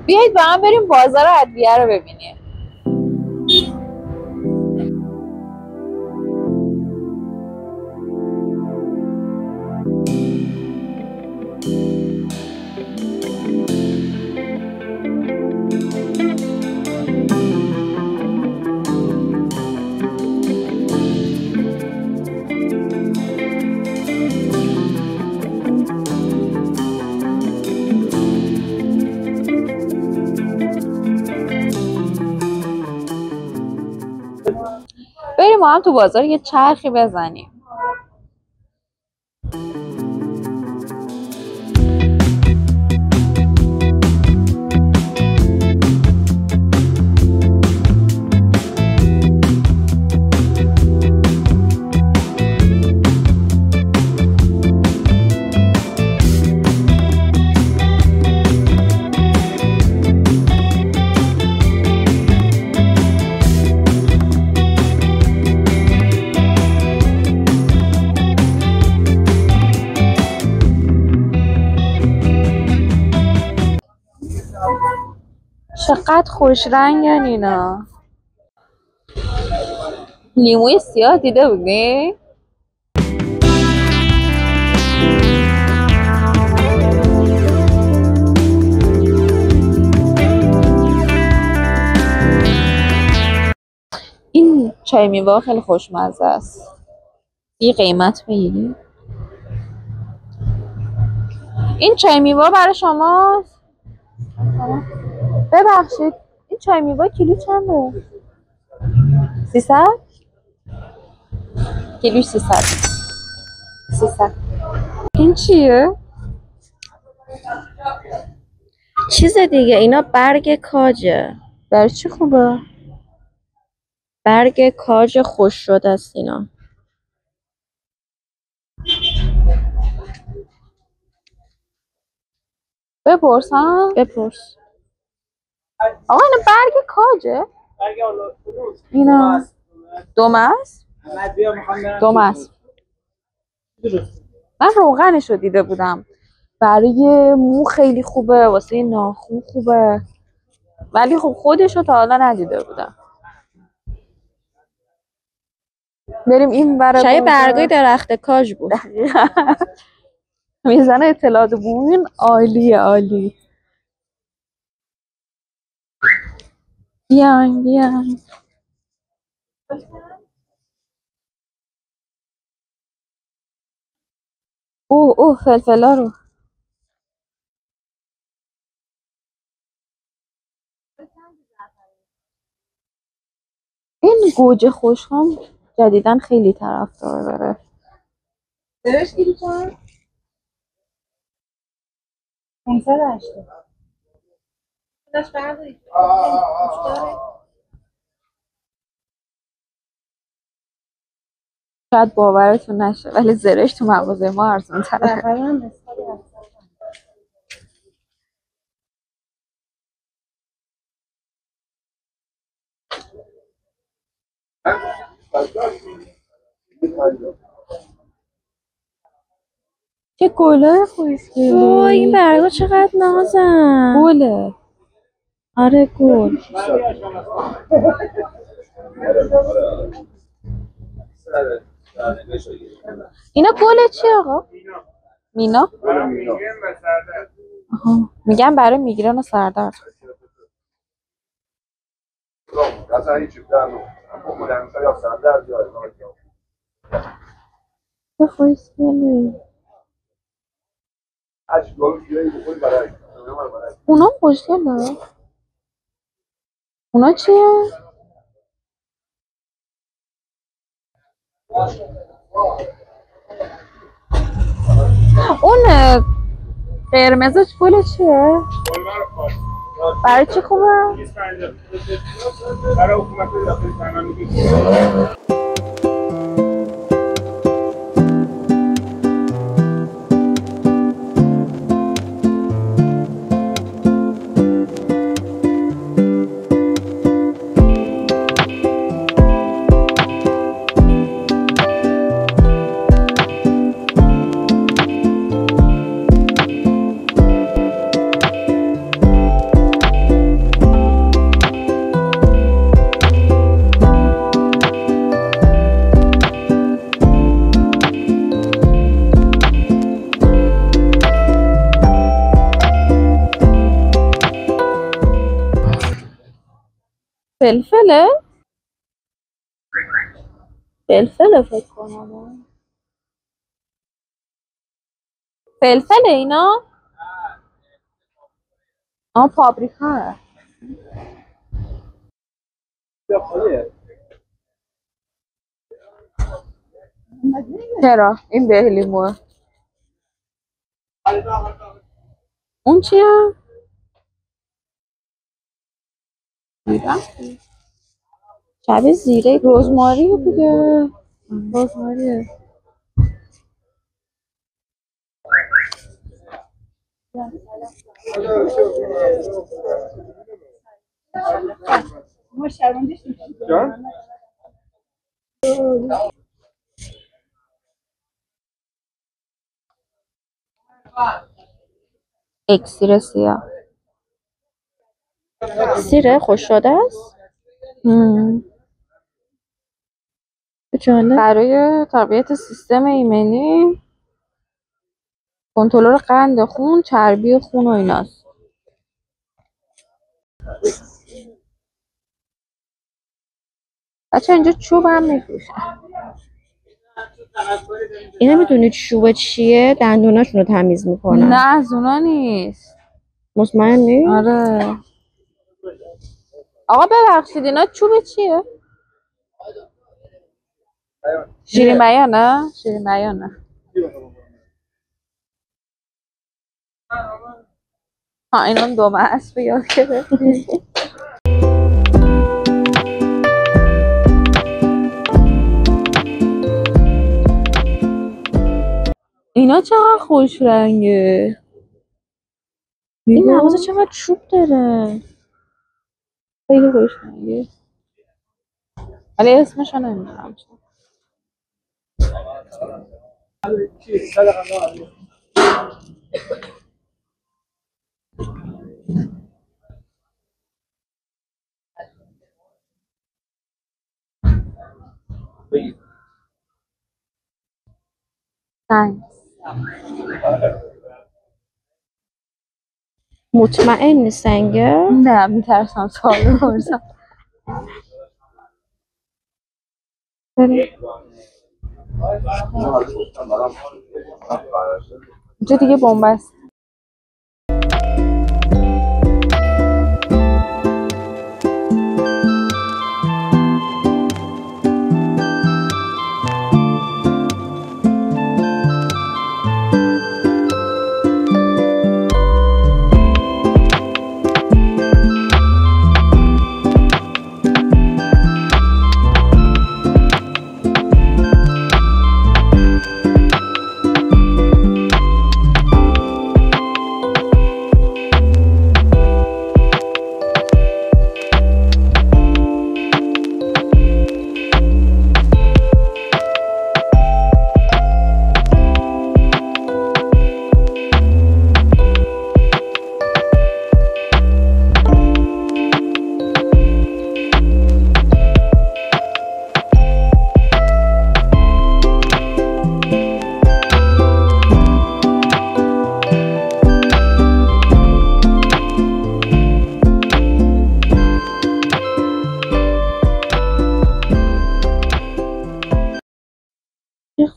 بیایید با هم بریم بازار ادویه رو ببینیم. بریم ما هم تو بازار یه چرخی بزنیم. چقدر خوش رنگن اینا. لیموی سیاه دیده بودی؟ این چای میوه خیلی خوشمزه است. یه قیمت بگیری؟ این چای میوه برای شماست؟ ببخشید این چای میوه کیلو چنده؟ 300؟ کیلو 300. این چیه؟ چیز دیگه. اینا برگ کاجه. برای چی خوبه؟ برگ کاج خوش شده است اینا. بپرسم؟ بپرس. آقا اینا برگ کاجه؟ اینا دومس؟ من روغنشو دیده بودم. برای مو خیلی خوبه، واسه ناخون خوبه، ولی خب خودشو تا حالا ندیده بودم. بریم این برای شاید برگای درخت کاج بود. میزن اطلاعات بومین عالی. بیاین اوه فلفلا رو. این گوجه خوشخام جدیدن خیلی طرفدار داره. درش کیلو چند؟ 580. داش بردارید. شاید باورتون نشه ولی زرش تو مغازه ما ارزون تره. چه گله خوشگلی. وای این برگا چقدر نازن. گله. آره گل. اینا گله چی آقا؟ مینا؟ میگم برای میگرن و سردرد. چه خوشگلی. اونا خوشگله. اونا چیه؟ اون قرمزش گل چیه؟ برای چی خوبه؟ برای حکومت داخلی. فلفله؟ فلفله فکر کنم. فلفله اینا؟ پاپریکا. چرا؟ این بهلیموه. اون چیه؟ شبیه زیره. رزماریه دیگه. رزماریه. اکسیر سیاه. سیره خوش شده است. جالب. برای تقویت سیستم ایمنی، کنترل قند خون، چربی خون و ایناست. بچه اینجا چوب هم میفروشن. اینا میدونید چوب چیه؟ دندوناشون رو تمیز میکنن. نه از اونا نیست. مطمئنی؟ آره. آقا ببخشید اینا چوب چیه؟ شیرین بیانه؟ شیرین بیانه. اینا دومه اسب یاد گرفتی. اینا چقدر خوش رنگه. این مغازه چقدر چوب داره. خیلی خوش رنگه. ولی اسمشو نمیدونم. مطمئن سنگه؟ نه میترسم سوال بپرسم. اینجا دیگه بنبست.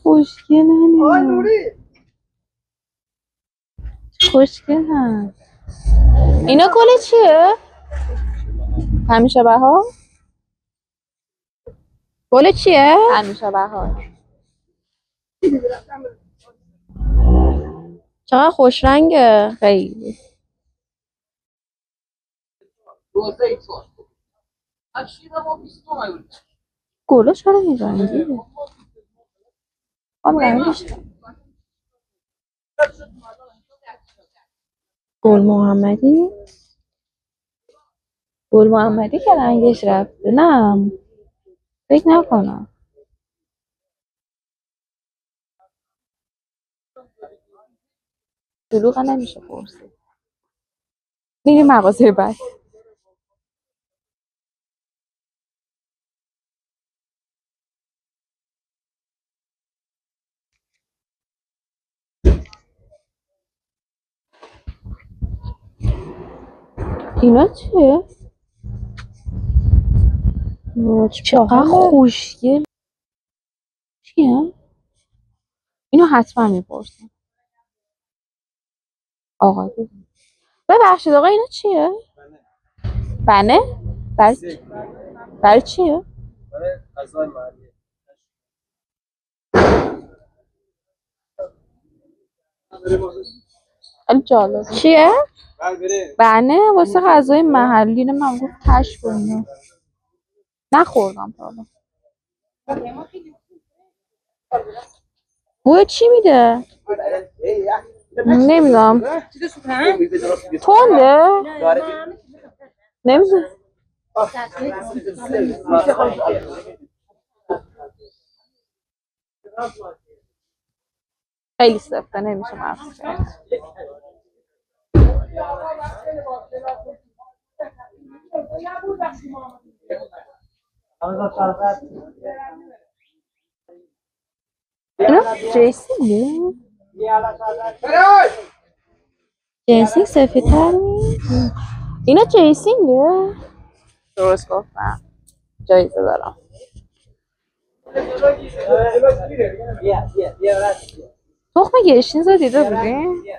خوشگلن. خوشگلن. اینا گل چیه؟ همیشه بهار؟ گل چیه؟ همیشه بهار. چقدر خوش رنگه. خیلی. گلا چرا این رنگیه؟ رنگش گل محمدی؟ گل محمدی که رنگش رفته. نه فکر نکنم. دلوغه نمیشه پرسید. میریم مغازه بعد. اینا چیه؟ چقدر خوشگل. چیه؟ اینو حتما میپرسم. آقا ببخشید آقا اینا چیه؟ بنه؟ برای چیه؟ برای غذای محلی. خیلی جالب. چیه؟ بنه واسه غذای محلی. نه من گفت کشف و اینا. نخوردم تا حالا. بوی چی میده؟ نمیدونم. تنده؟ نمیدونم. خیلی سفته نمیشه مفت کرد. اینا جیسینگه؟ جنسینگ سفیدتر نیست؟ اینا جیسینگه؟ درست گفتم. جایزه دارم. تخم گشنیز رو دیده بودی؟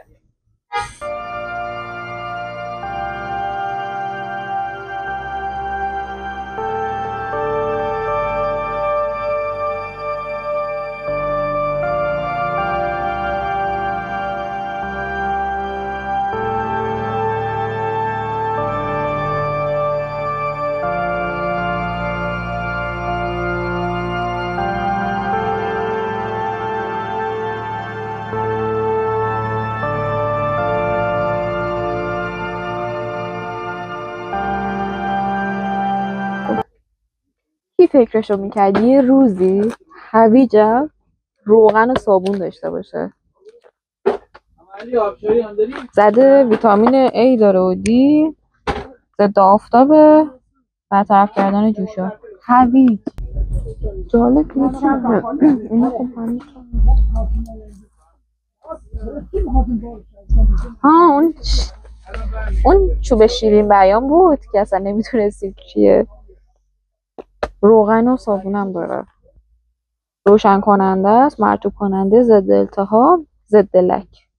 کی فکرشو میکرد یه روزی هویجم روغن و صابون داشته باشه؟ زده ویتامین A داره و D، ضد آفتابه، برطرف کردن جوشا. هویج جالب نیست؟ اینا خب همین. اون چوب شیرین بیان بود که اصلا نمیتونستیم چیه. روغن و صابونم داره. روشن کننده است، مرطوب کننده، ضد التهاب، ضد لک.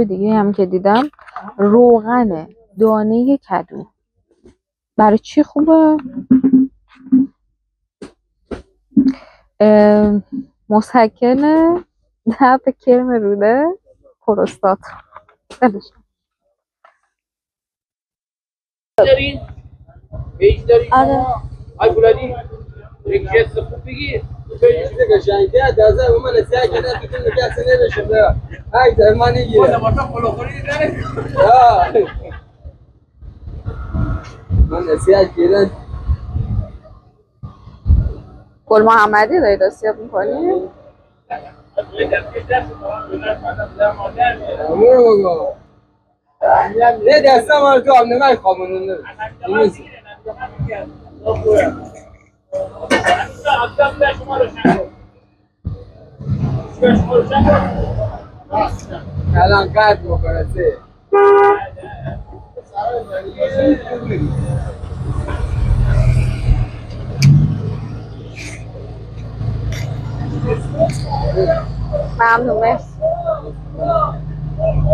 دیگه هم که دیدم روغن دانه کدو برای چی خوبه؟ مسکن نفع کرم روده پروستات. داری؟ بیج داری؟ آره. ای بولادی یک جست خوب بگیر پیش قشنگه دازه من نسیه کنه تو که اصلا نمیشه. ای درمانی گیره ولی واسه خلوخوری داره. من نسیه گیره گل محمدی داری دستیاب میکنی؟ نه دسته من تو هم نمای خوابونون نیست. الان قد بکنه سه ممنون.